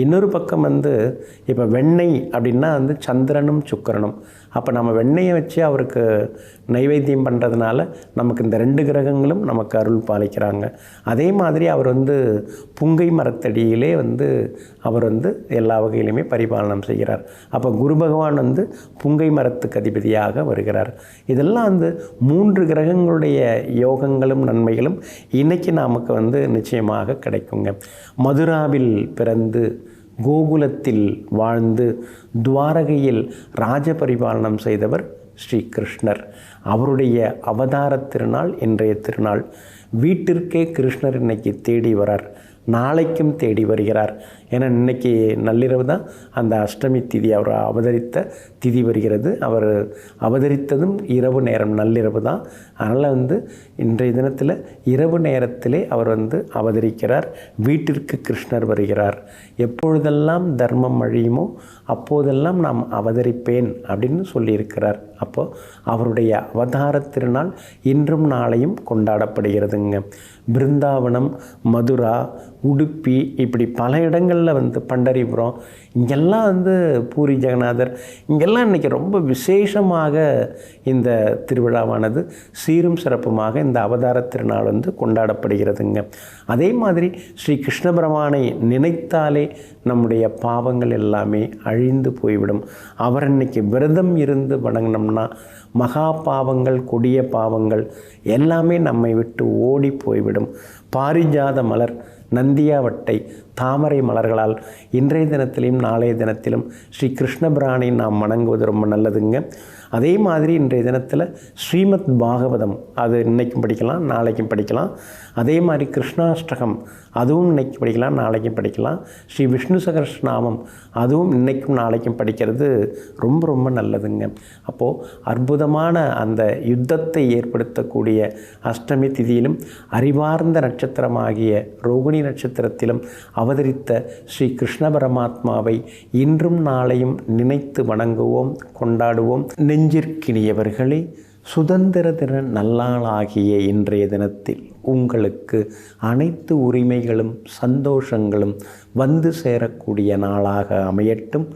இன்னொரு பக்கம் இப்போ வெண்ணெய் அப்படின்னா சந்திரனும் சுக்கிரனும். அப்போ நம்ம வெண்ணெயை வச்சு அவருக்கு நைவேத்தியம் பண்ணுறதுனால நமக்கு இந்த 2 கிரகங்களும் நமக்கு அருள் பாலிக்கிறாங்க. அதே மாதிரி அவர் புங்கை மரத்தடியிலே அவர் எல்லா வகையிலுமே பரிபாலனம் செய்கிறார். அப்போ குரு பகவான் புங்கை மரத்துக்கு அதிபதியாக வருகிறார். இதெல்லாம் 3 கிரகங்களுடைய யோகங்களும் நன்மைகளும் இன்றைக்கி நமக்கு நிச்சயமாக கிடைக்குங்க. மதுராவில் பிறந்து கோகுலத்தில் வாழ்ந்து துவாரகையில் ராஜபரிபாலனம் செய்தவர் ஸ்ரீ கிருஷ்ணர். அவருடைய அவதார திருநாள் இன்றைய திருநாள். வீட்டிற்கே கிருஷ்ணர் இன்னைக்கு தேடி வரார், நாளைக்கும் தேடி வருகிறார். ஏன்னா இன்றைக்கி நள்ளிரவு தான் அந்த அஷ்டமி திதி, அவர் அவதரித்த திதி வருகிறது. அவர் அவதரித்ததும் இரவு நேரம், நள்ளிரவு தான். அதனால் இன்றைய தினத்தில் இரவு நேரத்திலே அவர் அவதரிக்கிறார். வீட்டிற்கு கிருஷ்ணர் வருகிறார். எப்பொழுதெல்லாம் தர்மம் அழியுமோ அப்போதெல்லாம் நாம் அவதரிப்பேன் அப்படின்னு சொல்லியிருக்கிறார். அப்போது அவருடைய அவதார திருநாள் இன்றும் நாளையும் கொண்டாடப்படுகிறதுங்க. பிருந்தாவனம், மதுரா, உடுப்பி, இப்படி பல இடங்களில் பண்டரிபுரம், இங்கெல்லாம் பூரி ஜெகநாதர், இங்கெல்லாம் இன்றைக்கி ரொம்ப விசேஷமாக இந்த திருவிழாவானது சீரும் சிறப்புமாக இந்த அவதார திருநாள் கொண்டாடப்படுகிறதுங்க. அதே மாதிரி ஸ்ரீ கிருஷ்ண பரமானை நினைத்தாலே நம்முடைய பாவங்கள் எல்லாமே அழிந்து போய்விடும். அவர் இன்னைக்கு விரதம் இருந்து வணங்கினோம்னா மகா பாவங்கள், கொடிய பாவங்கள் எல்லாமே நம்மை விட்டு ஓடி போய்விடும். பாரிஜாத மலர், நந்தியாவட்டை, தாமரை மலர்களால் இன்றைய தினத்திலும் நாளைய தினத்திலும் ஸ்ரீ கிருஷ்ண பிரானை நாம் வணங்குவது ரொம்ப நல்லதுங்க. அதே மாதிரி இன்றைய தினத்தில் ஸ்ரீமத் பாகவதம், அது இன்றைக்கும் படிக்கலாம், நாளைக்கும் படிக்கலாம். அதே மாதிரி கிருஷ்ணாஷ்டகம், அதுவும் இன்றைக்கி படிக்கலாம், நாளைக்கும் படிக்கலாம். ஸ்ரீ விஷ்ணு சகஸ்ரநாமம், அதுவும் இன்றைக்கும் நாளைக்கும் படிக்கிறது ரொம்ப ரொம்ப நல்லதுங்க. அப்போது அற்புதமான அந்த யுத்தத்தை ஏற்படுத்தக்கூடிய அஷ்டமி திதியிலும் அறிவார்ந்த நட்சத்திரமாகிய ரோகிணி நட்சத்திரத்திலும் அவதரித்த ஸ்ரீ கிருஷ்ண பரமாத்மாவை இன்றும் நாளையும் நினைத்து வணங்குவோம், கொண்டாடுவோம். நெஞ்சிற்கினியவர்களே, சுதந்திர தின நல்லாளாகிய இன்றைய தினத்தில் உங்களுக்கு அனைத்து உரிமைகளும் சந்தோஷங்களும் சேரக்கூடிய நாளாக அமையட்டும்.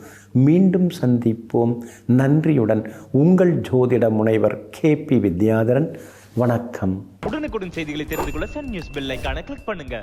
மீண்டும் சந்திப்போம். நன்றியுடன் உங்கள் ஜோதிட முனைவர் KP வித்யாதரன். வணக்கம். உடனுக்குடன் செய்திகளை தெரிந்து கொள்ள சன் நியூஸ் பெல் ஐகானை கிளிக் பண்ணுங்க.